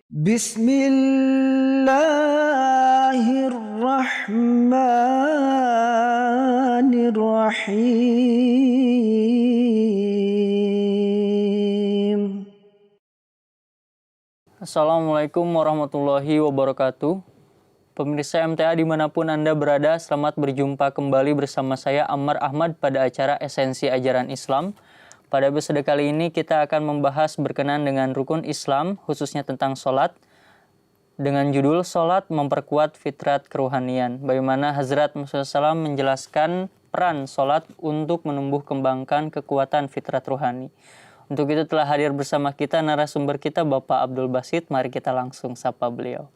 Bismillahirrahmanirrahim. Assalamualaikum warahmatullahi wabarakatuh. Pemirsa MTA dimanapun Anda berada, selamat berjumpa kembali bersama saya Ammar Ahmad pada acara Esensi Ajaran Islam. Pada episode kali ini kita akan membahas berkenaan dengan rukun Islam, khususnya tentang sholat, dengan judul Sholat Memperkuat Fitrat Keruhanian. Bagaimana Hazrat Muhammad SAW menjelaskan peran sholat untuk menumbuh kembangkan kekuatan fitrat rohani. Untuk itu telah hadir bersama kita narasumber kita Bapak Abdul Basit. Mari kita langsung sapa beliau.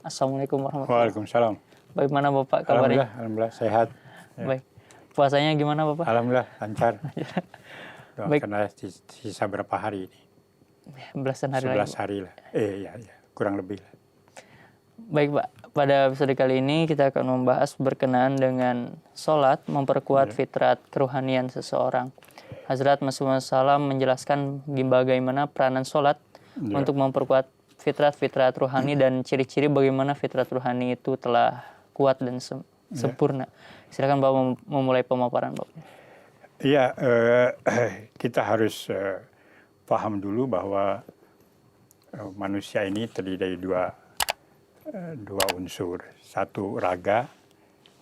Assalamualaikum warahmatullahi wabarakatuh. Waalaikumsalam. Bagaimana Bapak kabarnya? Alhamdulillah sehat. Ya. Baik. Puasanya gimana Bapak? Alhamdulillah lancar. Baik. Karena sisa berapa hari ini? Belasan hari 11 lagi. hari lah. Ya, kurang lebih lah. Baik Pak, pada episode kali ini kita akan membahas berkenaan dengan sholat memperkuat fitrat keruhanian seseorang. Hazrat Muhammad SAW menjelaskan bagaimana peranan sholat untuk memperkuat fitrat-fitrat rohani dan ciri-ciri bagaimana fitrat rohani itu telah kuat dan sempurna. Silakan Bapak memulai pemaparan Bapak. Iya, kita harus paham dulu bahwa manusia ini terdiri dari dua unsur. Satu raga,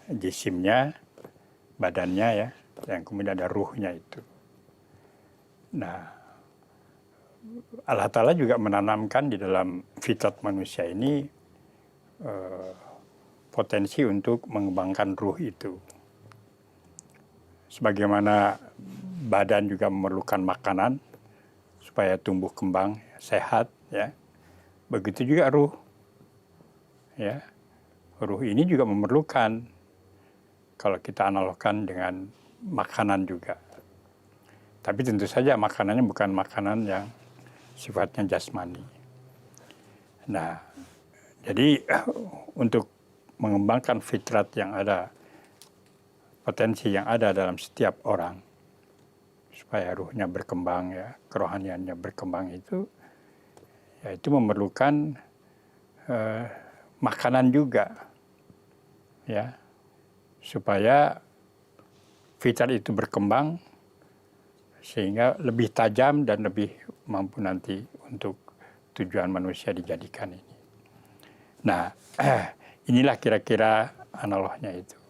jisimnya, badannya ya, yang kemudian ada ruhnya itu. Nah, Allah Ta'ala juga menanamkan di dalam fitrat manusia ini potensi untuk mengembangkan ruh itu. Sebagaimana badan juga memerlukan makanan supaya tumbuh kembang sehat, ya. Begitu juga ruh. Ya. Ruh ini juga memerlukan, kalau kita analogkan dengan makanan juga. Tapi tentu saja makanannya bukan makanan yang sifatnya jasmani. Nah, jadi untuk mengembangkan fitrat yang ada, potensi yang ada dalam setiap orang, supaya ruhnya berkembang, ya, kerohaniannya berkembang itu, ya itu memerlukan makanan juga, ya, supaya fitrat itu berkembang, sehingga lebih tajam dan lebih mampu nanti untuk tujuan manusia dijadikan ini. Nah, inilah kira-kira analognya itu.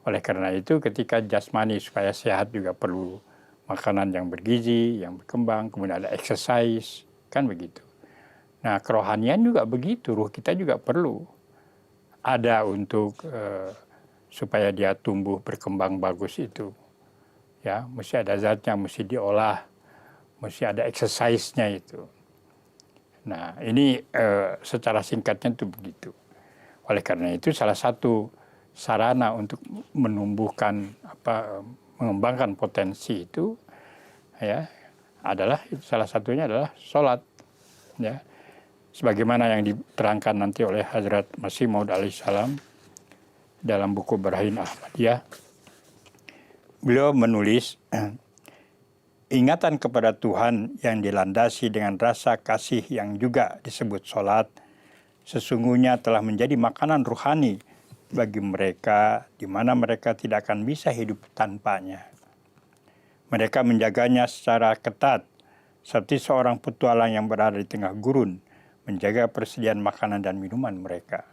Oleh karena itu ketika jasmani supaya sehat juga perlu makanan yang bergizi, yang berkembang, kemudian ada exercise, kan begitu. Nah, kerohanian juga begitu, ruh kita juga perlu ada untuk supaya dia tumbuh berkembang bagus itu. Ya, mesti ada zatnya, mesti diolah, mesti ada exercise-nya itu. Nah, ini secara singkatnya itu begitu. Oleh karena itu salah satu sarana untuk menumbuhkan mengembangkan potensi itu, ya, adalah salah satunya adalah sholat, ya. Sebagaimana yang diterangkan nanti oleh Hazrat Masih Maud alaihissalam dalam buku Barahin Ahmadiyah. Beliau menulis, ingatan kepada Tuhan yang dilandasi dengan rasa kasih yang juga disebut sholat, sesungguhnya telah menjadi makanan ruhani bagi mereka di mana mereka tidak akan bisa hidup tanpanya. Mereka menjaganya secara ketat, seperti seorang petualang yang berada di tengah gurun, menjaga persediaan makanan dan minuman mereka.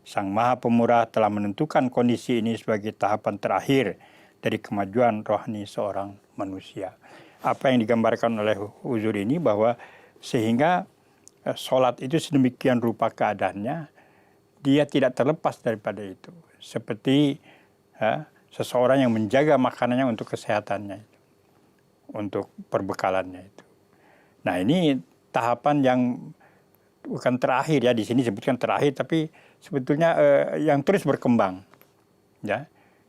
Sang Maha Pemurah telah menentukan kondisi ini sebagai tahapan terakhir dari kemajuan rohani seorang manusia. Apa yang digambarkan oleh Huzur ini bahwa sehingga sholat itu sedemikian rupa keadaannya, dia tidak terlepas daripada itu. Seperti seseorang yang menjaga makanannya untuk kesehatannya, untuk perbekalannya itu. Nah, ini tahapan yang bukan terakhir, ya, di sini disebutkan terakhir, tapi sebetulnya yang terus berkembang, ya.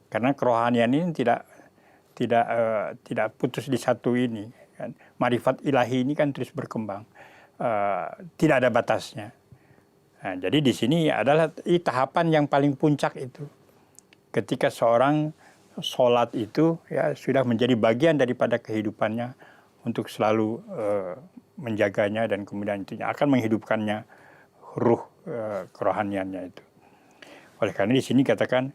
Karena kerohanian ini tidak putus di satu ini. Kan. Marifat ilahi ini kan terus berkembang, tidak ada batasnya. Nah, jadi di sini adalah tahapan yang paling puncak itu, ketika seorang sholat itu ya sudah menjadi bagian daripada kehidupannya untuk selalu menjaganya dan kemudian itu akan menghidupkannya ruh kerohaniannya itu. Oleh karena di sini katakan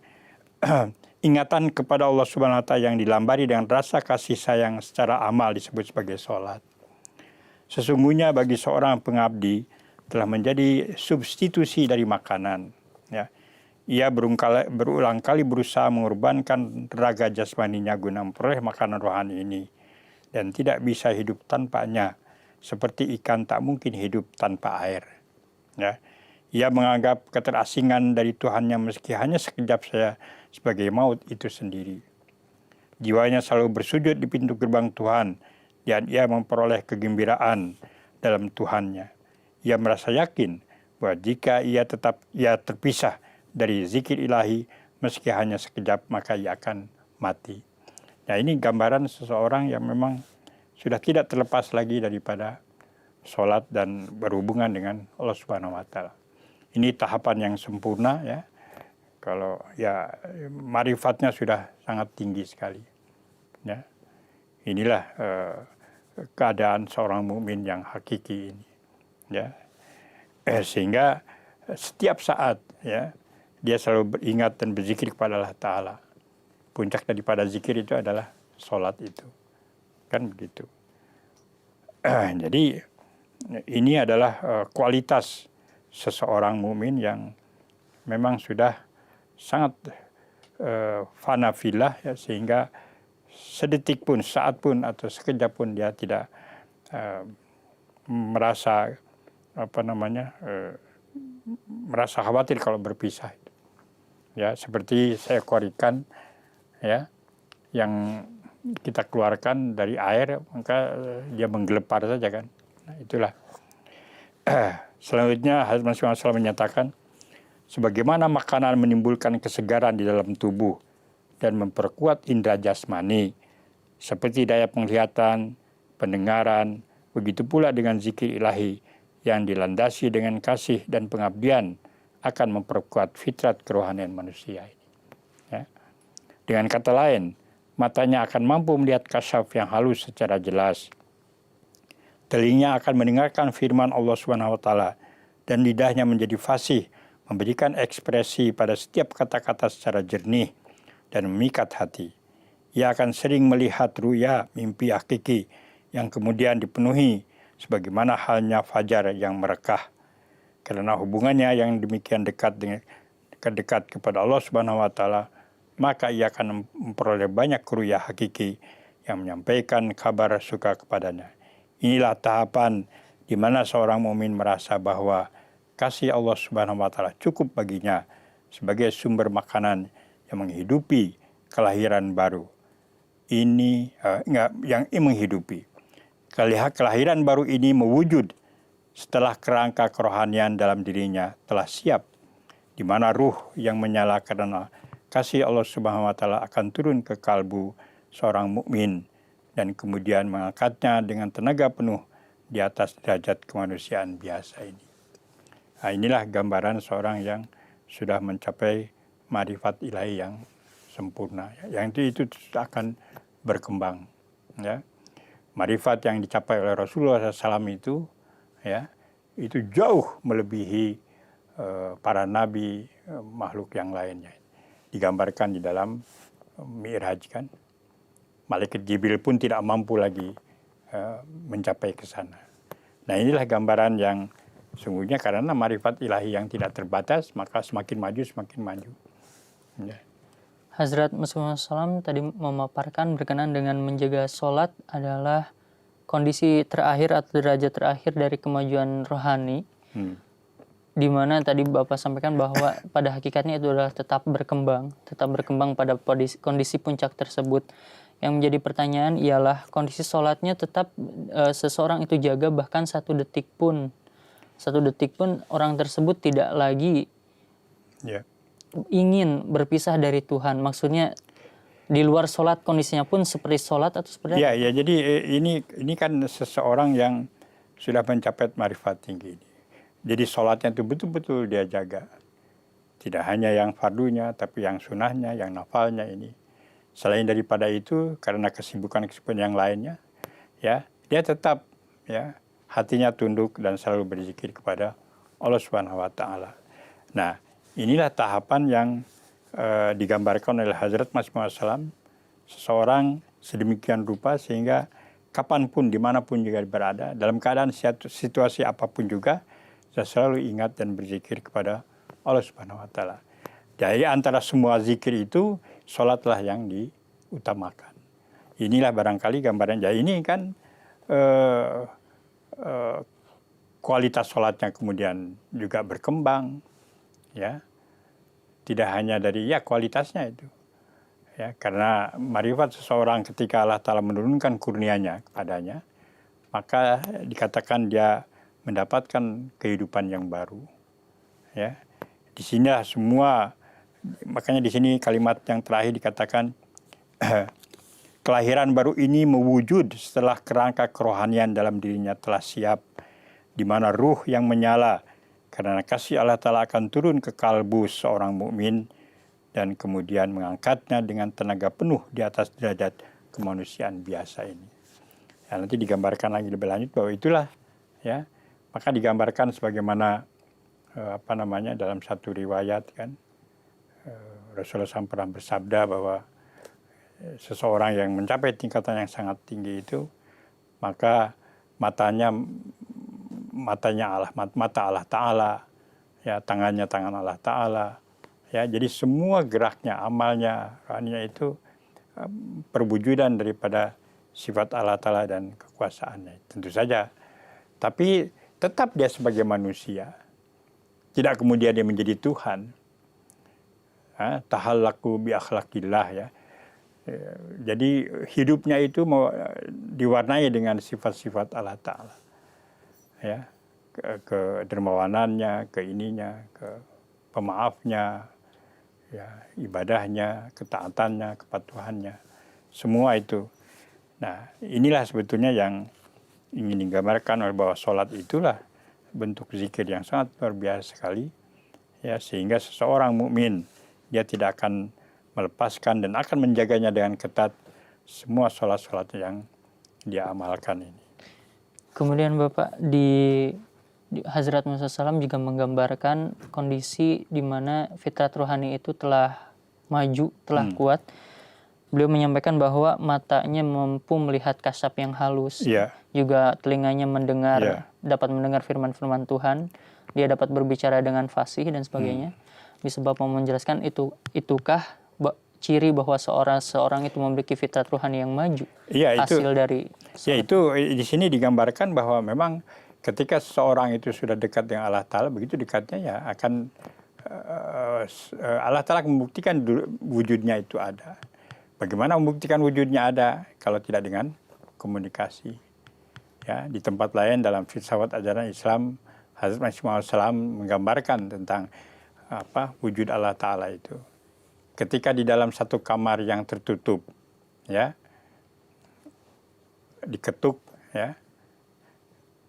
ingatan kepada Allah Subhanahu wa taala yang dilambari dengan rasa kasih sayang secara amal disebut sebagai sholat. Sesungguhnya bagi seorang pengabdi telah menjadi substitusi dari makanan. Ya. Ia berulang kali berusaha mengorbankan raga jasmaninya guna memperoleh makanan rohani ini. Dan tidak bisa hidup tanpanya. Seperti ikan tak mungkin hidup tanpa air. Ya. Ia menganggap keterasingan dari Tuhannya meski hanya sekejap saja sebagai maut itu sendiri. Jiwanya selalu bersujud di pintu gerbang Tuhan. Dan ia memperoleh kegembiraan dalam Tuhannya. Ia merasa yakin bahwa jika ia terpisah dari zikir ilahi meski hanya sekejap maka ia akan mati. Nah ini gambaran seseorang yang memang sudah tidak terlepas lagi daripada sholat dan berhubungan dengan Allah Subhanahu wa taala. Ini tahapan yang sempurna ya. Kalau ya marifatnya sudah sangat tinggi sekali. Ya. Inilah keadaan seorang mukmin yang hakiki ini. Ya. Sehingga setiap saat ya dia selalu beringat dan berzikir kepada Allah Ta'ala. Puncak daripada zikir itu adalah sholat itu. Kan begitu. Jadi ini adalah kualitas seseorang mukmin yang memang sudah sangat fana fillah ya, sehingga sedetik pun, saat pun atau sekejap pun dia tidak merasa merasa khawatir kalau berpisah. Ya, seperti seekor ikan ya yang kita keluarkan dari air maka dia menggelepar saja kan. Nah, itulah. Selanjutnya Hazrat Masih SAW menyatakan sebagaimana makanan menimbulkan kesegaran di dalam tubuh dan memperkuat indera jasmani seperti daya penglihatan, pendengaran, begitu pula dengan zikir ilahi yang dilandasi dengan kasih dan pengabdian akan memperkuat fitrat kerohanian manusia ini. Ya. Dengan kata lain, matanya akan mampu melihat kasyaf yang halus secara jelas. Telinganya akan mendengarkan firman Allah Subhanahu wa taala dan lidahnya menjadi fasih memberikan ekspresi pada setiap kata-kata secara jernih dan memikat hati. Ia akan sering melihat ruya, mimpi hakiki yang kemudian dipenuhi sebagaimana halnya fajar yang merekah. Karena hubungannya yang demikian dekat kepada Allah Subhanahu wa taala, maka ia akan memperoleh banyak ruya hakiki yang menyampaikan kabar suka kepadanya. Inilah tahapan di mana seorang mukmin merasa bahwa kasih Allah Subhanahu wa taala cukup baginya sebagai sumber makanan yang menghidupi kelahiran baru. Ini yang menghidupi. Kelahiran baru ini mewujud setelah kerangka kerohanian dalam dirinya telah siap, di mana ruh yang menyala karena kasih Allah Subhanahu wa taala akan turun ke kalbu seorang mukmin dan kemudian mengangkatnya dengan tenaga penuh di atas derajat kemanusiaan biasa ini. Nah, inilah gambaran seorang yang sudah mencapai marifat ilahi yang sempurna, yang itu akan berkembang. Ya. Marifat yang dicapai oleh Rasulullah SAW itu, ya, itu jauh melebihi para nabi, makhluk yang lainnya. Digambarkan di dalam Mi'raj kan. Malaikat Jibril pun tidak mampu lagi mencapai ke sana. Nah inilah gambaran yang sungguhnya karena marifat ilahi yang tidak terbatas, maka semakin maju. Ya. Hazrat Masih SAW tadi memaparkan berkenaan dengan menjaga sholat adalah kondisi terakhir atau derajat terakhir dari kemajuan rohani. Di mana tadi Bapak sampaikan bahwa pada hakikatnya itu adalah tetap berkembang pada kondisi puncak tersebut. Yang menjadi pertanyaan ialah kondisi sholatnya tetap seseorang itu jaga bahkan satu detik pun orang tersebut tidak lagi ingin berpisah dari Tuhan. Maksudnya di luar sholat kondisinya pun seperti sholat atau seperti apa? Ya, jadi ini kan seseorang yang sudah mencapai marifat tinggi. Jadi sholatnya itu betul-betul dia jaga. Tidak hanya yang fardunya, tapi yang sunahnya, yang nafalnya ini. Selain daripada itu, karena kesibukan yang lainnya, ya dia tetap ya hatinya tunduk dan selalu berzikir kepada Allah Subhanahu wa taala. Nah, inilah tahapan yang digambarkan oleh Hazrat Masih Maud SAW, seseorang sedemikian rupa sehingga kapanpun, dimanapun juga berada, dalam keadaan situasi apapun juga, saya selalu ingat dan berzikir kepada Allah Subhanahu wa taala. Jadi antara semua zikir itu, sholatlah yang diutamakan. Inilah barangkali gambaran. Jadi ini kan kualitas sholatnya kemudian juga berkembang, ya. Tidak hanya dari kualitasnya itu, ya, karena marifat seseorang ketika Allah Ta'ala menurunkan kurnianya kepadanya, maka dikatakan dia mendapatkan kehidupan yang baru, ya. Di sini semua, makanya di sini kalimat yang terakhir dikatakan kelahiran baru ini mewujud setelah kerangka kerohanian dalam dirinya telah siap, di mana ruh yang menyala karena kasih Allah Ta'ala akan turun ke kalbu seorang mukmin dan kemudian mengangkatnya dengan tenaga penuh di atas derajat kemanusiaan biasa ini. Ya, nanti digambarkan lagi lebih lanjut bahwa itulah, ya, maka digambarkan sebagaimana dalam satu riwayat kan, Rasulullah SAW pernah bersabda bahwa seseorang yang mencapai tingkatan yang sangat tinggi itu, maka matanya mata Allah Ta'ala, ya, tangannya tangan Allah Ta'ala, ya, jadi semua geraknya, amalnya, rohaninya itu perwujudan daripada sifat Allah Ta'ala dan kekuasaannya, tentu saja. Tapi tetap dia sebagai manusia, tidak kemudian dia menjadi Tuhan. Tahallaku bi akhlaqillah, ya. Jadi hidupnya itu diwarnai dengan sifat-sifat Allah Ta'ala, ya, kedermawanannya, ke pemaafnya, ya, ibadahnya, ketaatannya, kepatuhannya, semua itu. Nah, inilah sebetulnya yang ingin digambarkan oleh bahwa sholat itulah bentuk zikir yang sangat luar biasa sekali, ya, sehingga seseorang mukmin dia tidak akan melepaskan dan akan menjaganya dengan ketat semua sholat-sholat yang dia amalkan ini. Kemudian Bapak di Hazrat Musa SAW juga menggambarkan kondisi di mana fitrat rohani itu telah maju, telah kuat. Beliau menyampaikan bahwa matanya mampu melihat kasab yang halus, juga telinganya dapat mendengar firman-firman Tuhan, dia dapat berbicara dengan fasih dan sebagainya. Bisa Bapak menjelaskan itukah ciri bahwa seorang itu memiliki fitrat rohani yang maju? Hasil dari itu di sini digambarkan bahwa memang ketika seseorang itu sudah dekat dengan Allah Ta'ala, begitu dekatnya ya akan Allah Ta'ala membuktikan wujudnya itu ada. Bagaimana membuktikan wujudnya ada kalau tidak dengan komunikasi? Ya, di tempat lain dalam filsafat ajaran Islam, Hazrat Masih Maud SAW menggambarkan tentang wujud Allah Ta'ala itu. Ketika di dalam satu kamar yang tertutup, ya, diketuk, ya,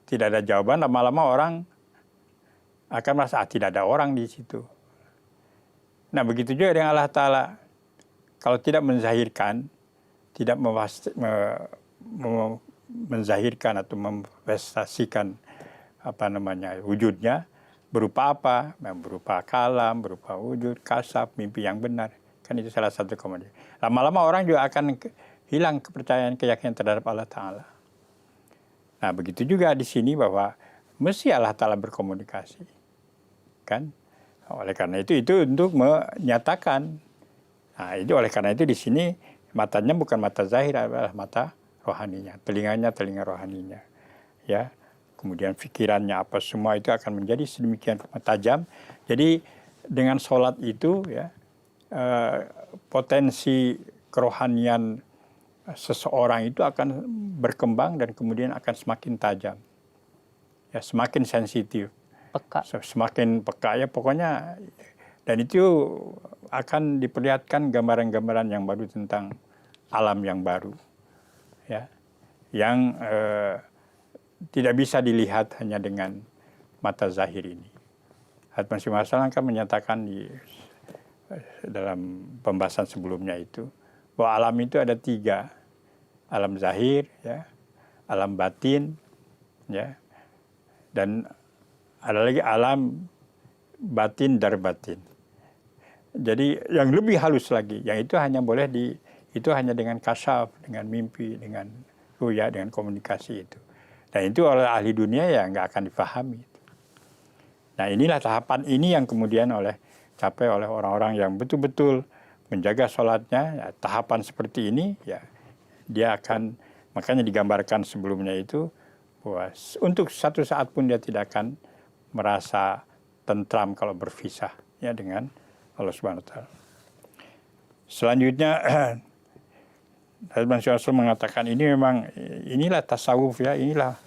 tidak ada jawaban, lama-lama orang akan merasa tidak ada orang di situ. Nah, begitu juga dengan Allah Ta'ala. Kalau tidak menzahirkan, tidak menzahirkan atau memprestasikan wujudnya, berupa apa? Berupa kalam, berupa wujud, kasab, mimpi yang benar. Kan itu salah satu komoditas. Lama-lama orang juga akan hilang kepercayaan, keyakinan terhadap Allah Ta'ala. Nah, begitu juga di sini bahwa mesti Allah Ta'ala berkomunikasi. Kan? Oleh karena itu untuk menyatakan. Nah, itu oleh karena itu di sini matanya bukan mata zahir, adalah mata rohaninya. Telinganya, telinga rohaninya. Ya. Kemudian pikirannya apa semua itu akan menjadi sedemikian tajam. Jadi dengan sholat itu, ya, potensi kerohanian seseorang itu akan berkembang dan kemudian akan semakin tajam, ya, semakin sensitif, semakin peka, ya, pokoknya. Dan itu akan diperlihatkan gambaran-gambaran yang baru tentang alam yang baru, ya, yang tidak bisa dilihat hanya dengan mata zahir ini. Hazrat Masih Maud SAW kan menyatakan dalam pembahasan sebelumnya itu bahwa alam itu ada 3, alam zahir, ya, alam batin, ya, dan ada lagi alam batin dar batin. Jadi yang lebih halus lagi, yang itu hanya boleh itu hanya dengan kasyaf, dengan mimpi, dengan ruya, dengan komunikasi itu. Dan itu oleh ahli dunia ya nggak akan dipahami. Nah inilah tahapan ini yang kemudian capai oleh orang-orang yang betul-betul menjaga sholatnya. Ya, tahapan seperti ini ya dia akan, makanya digambarkan sebelumnya itu bahwa untuk satu saat pun dia tidak akan merasa tentram kalau berpisah ya dengan Allah Subhanahu wa taala. Selanjutnya Hazrat Rasul mengatakan inilah tasawuf ya, inilah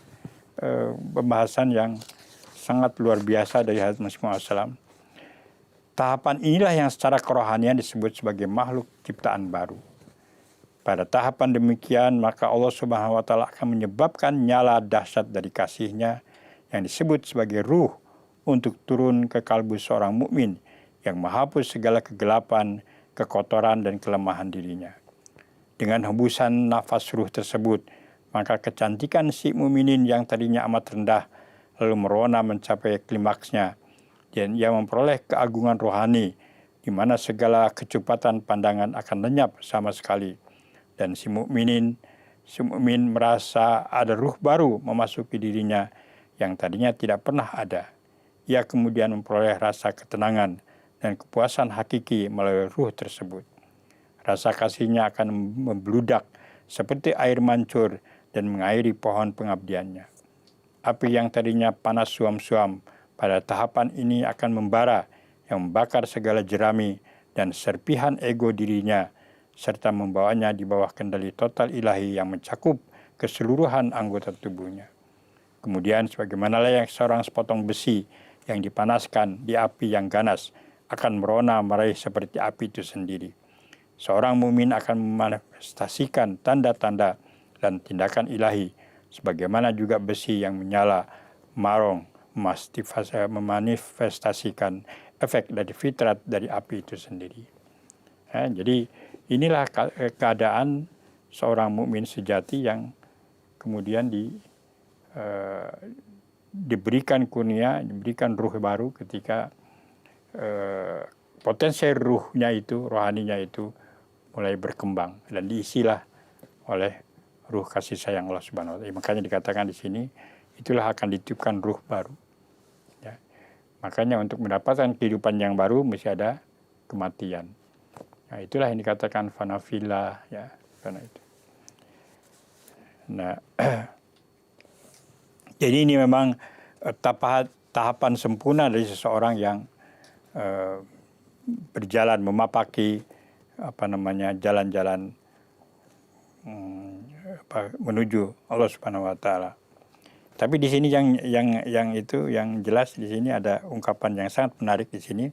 pembahasan yang sangat luar biasa dari Hazrat Masih Maud SAW. Tahapan inilah yang secara kerohanian disebut sebagai makhluk ciptaan baru. Pada tahapan demikian maka Allah Subhanahu wa taala akan menyebabkan nyala dahsyat dari kasihnya yang disebut sebagai ruh untuk turun ke kalbu seorang mukmin yang menghapus segala kegelapan, kekotoran dan kelemahan dirinya. Dengan hembusan nafas ruh tersebut, maka kecantikan si mukminin yang tadinya amat rendah lalu merona mencapai klimaksnya, dan ia memperoleh keagungan rohani di mana segala kecupatan pandangan akan lenyap sama sekali, dan si mukmin merasa ada ruh baru memasuki dirinya yang tadinya tidak pernah ada. Ia kemudian memperoleh rasa ketenangan dan kepuasan hakiki melalui ruh tersebut. Rasa kasihnya akan membludak seperti air mancur dan mengairi pohon pengabdiannya. Api yang tadinya panas suam-suam pada tahapan ini akan membara yang membakar segala jerami dan serpihan ego dirinya serta membawanya di bawah kendali total ilahi yang mencakup keseluruhan anggota tubuhnya. Kemudian sebagaimana layaknya seorang sepotong besi yang dipanaskan di api yang ganas akan merona meraih seperti api itu sendiri. Seorang mukmin akan memanifestasikan tanda-tanda dan tindakan ilahi, sebagaimana juga besi yang menyala marong memanifestasikan efek dari fitrat dari api itu sendiri. Ya, jadi inilah keadaan seorang mukmin sejati yang kemudian diberikan kurnia, diberikan ruh baru ketika potensi ruhnya itu, rohaninya itu mulai berkembang dan diisilah oleh ruh kasih sayang Allah Subhanahu wa taala. Makanya dikatakan di sini itulah akan ditiupkan ruh baru. Ya. Makanya untuk mendapatkan kehidupan yang baru mesti ada kematian. Nah, itulah yang dikatakan fanafillah ya, karena itu. Nah, jadi ini memang tahapan sempurna dari seseorang yang berjalan memapaki jalan-jalan menuju Allah Subhanahu wa taala. Tapi di sini yang jelas di sini ada ungkapan yang sangat menarik di sini.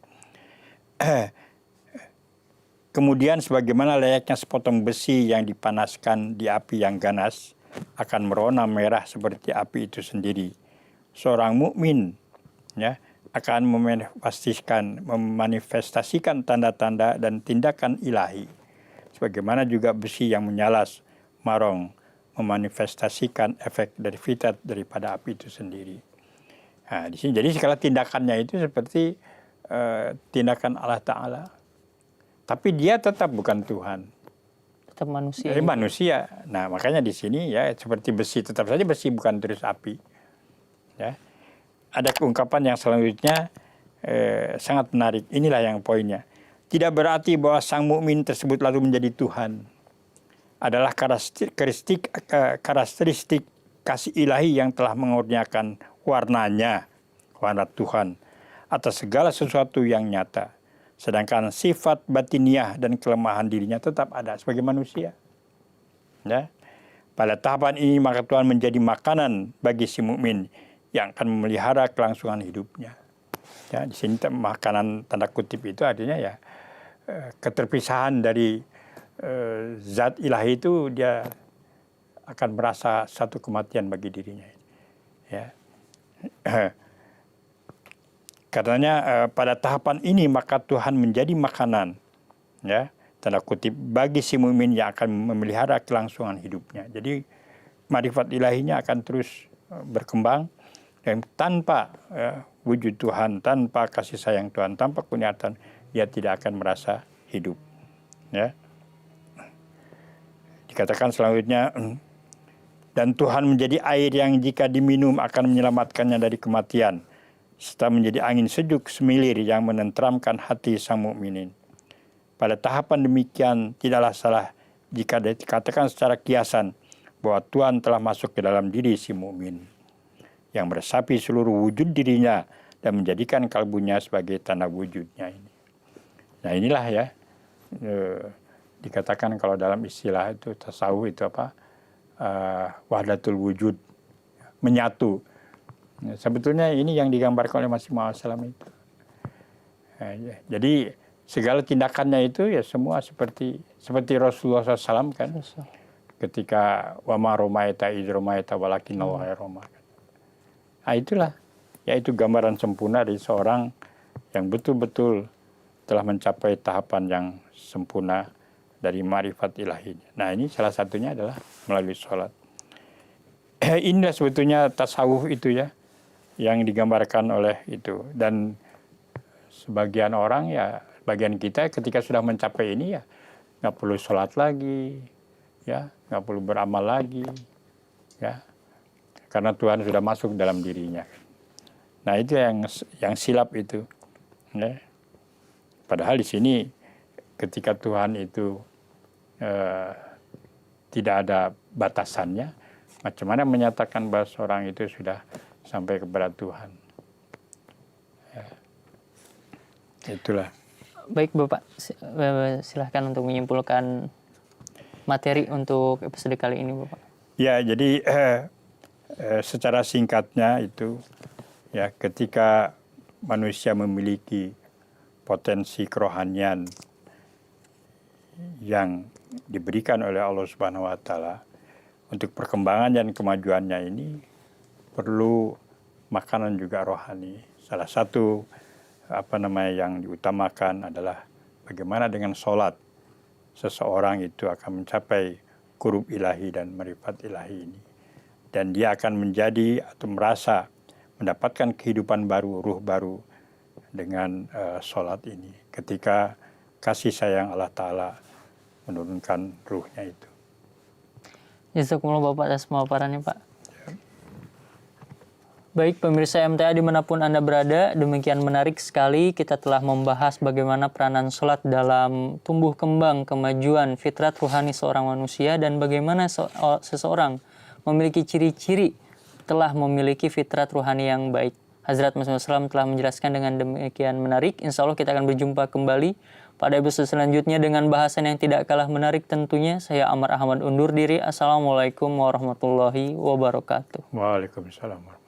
Kemudian sebagaimana layaknya sepotong besi yang dipanaskan di api yang ganas akan merona merah seperti api itu sendiri. Seorang mukmin ya akan memanifestasikan tanda-tanda dan tindakan ilahi. Sebagaimana juga besi yang menyala marong memanifestasikan efek dari fitrat daripada api itu sendiri. Nah, di sini jadi segala tindakannya itu seperti tindakan Allah Ta'ala. Tapi dia tetap bukan Tuhan. Tetap manusia. Manusia. Nah, makanya di sini ya seperti besi, tetap saja besi bukan terus api. Ya. Ada ungkapan yang selanjutnya sangat menarik. Inilah yang poinnya. Tidak berarti bahwa sang mukmin tersebut lalu menjadi Tuhan. Adalah karakteristik kasih ilahi yang telah mengurniakan warnanya, warna Tuhan, atas segala sesuatu yang nyata. Sedangkan sifat batiniah dan kelemahan dirinya tetap ada sebagai manusia. Ya. Pada tahapan ini maka Tuhan menjadi makanan bagi si mukmin yang akan memelihara kelangsungan hidupnya. Ya, di sini makanan tanda kutip itu artinya ya keterpisahan dari zat ilahi itu dia akan merasa satu kematian bagi dirinya. Ya. Karenanya pada tahapan ini maka Tuhan menjadi makanan, ya tanda kutip bagi si mukmin yang akan memelihara kelangsungan hidupnya. Jadi marifat ilahinya akan terus berkembang Dan tanpa wujud Tuhan, tanpa kasih sayang Tuhan, tanpa kurniaan, dia tidak akan merasa hidup. Ya. Dikatakan selanjutnya, dan Tuhan menjadi air yang jika diminum akan menyelamatkannya dari kematian, serta menjadi angin sejuk semilir yang menenteramkan hati sang mukminin. Pada tahapan demikian tidaklah salah jika dikatakan secara kiasan bahwa Tuhan telah masuk ke dalam diri si mukmin, yang meresapi seluruh wujud dirinya dan menjadikan kalbunya sebagai tanah wujudnya ini. Nah inilah ya, dikatakan kalau dalam istilah itu tasawuf itu apa, wahdatul wujud, menyatu. Nah, sebetulnya ini yang digambarkan oleh Masih Maud Salam itu. Nah, jadi segala tindakannya itu ya semua seperti Rasulullah SAW kan, ketika wama romaita idh romaita walakin Allah roma. Nah itulah, yaitu gambaran sempurna dari seorang yang betul-betul telah mencapai tahapan yang sempurna dari ma'rifat ilahi. Nah ini salah satunya adalah melalui sholat. Inilah sebetulnya tasawuf itu ya, yang digambarkan oleh itu. Dan sebagian orang ya, bagian kita ketika sudah mencapai ini ya, nggak perlu sholat lagi, ya nggak perlu beramal lagi, ya. Karena Tuhan sudah masuk dalam dirinya. Nah itu yang silap itu. Ya. Padahal di sini ketika Tuhan itu tidak ada batasannya, macam mana menyatakan bahwa seorang itu sudah sampai kepada Tuhan. Ya. Itulah. Baik Bapak, silahkan untuk menyimpulkan materi untuk episode kali ini Bapak. Ya jadi secara singkatnya itu ya, ketika manusia memiliki potensi kerohanian yang diberikan oleh Allah Subhanahu wa taala, untuk perkembangan dan kemajuannya ini perlu makanan juga rohani. Salah satu yang diutamakan adalah bagaimana dengan sholat seseorang itu akan mencapai qurub ilahi dan marifat ilahi ini. Dan dia akan menjadi atau merasa mendapatkan kehidupan baru, ruh baru dengan sholat ini. Ketika kasih sayang Allah Ta'ala menurunkan ruhnya itu. Jazakumullah Bapak atas pemaparannya Pak. Baik pemirsa MTA dimanapun Anda berada, demikian menarik sekali kita telah membahas bagaimana peranan sholat dalam tumbuh kembang kemajuan fitrat ruhani seorang manusia dan bagaimana seseorang memiliki ciri-ciri telah memiliki fitrat ruhani yang baik. Hazrat Masih Maud Salam telah menjelaskan dengan demikian menarik. Insya Allah kita akan berjumpa kembali pada episode selanjutnya dengan bahasan yang tidak kalah menarik tentunya. Saya Amar Ahmad undur diri. Assalamualaikum warahmatullahi wabarakatuh. Waalaikumsalam.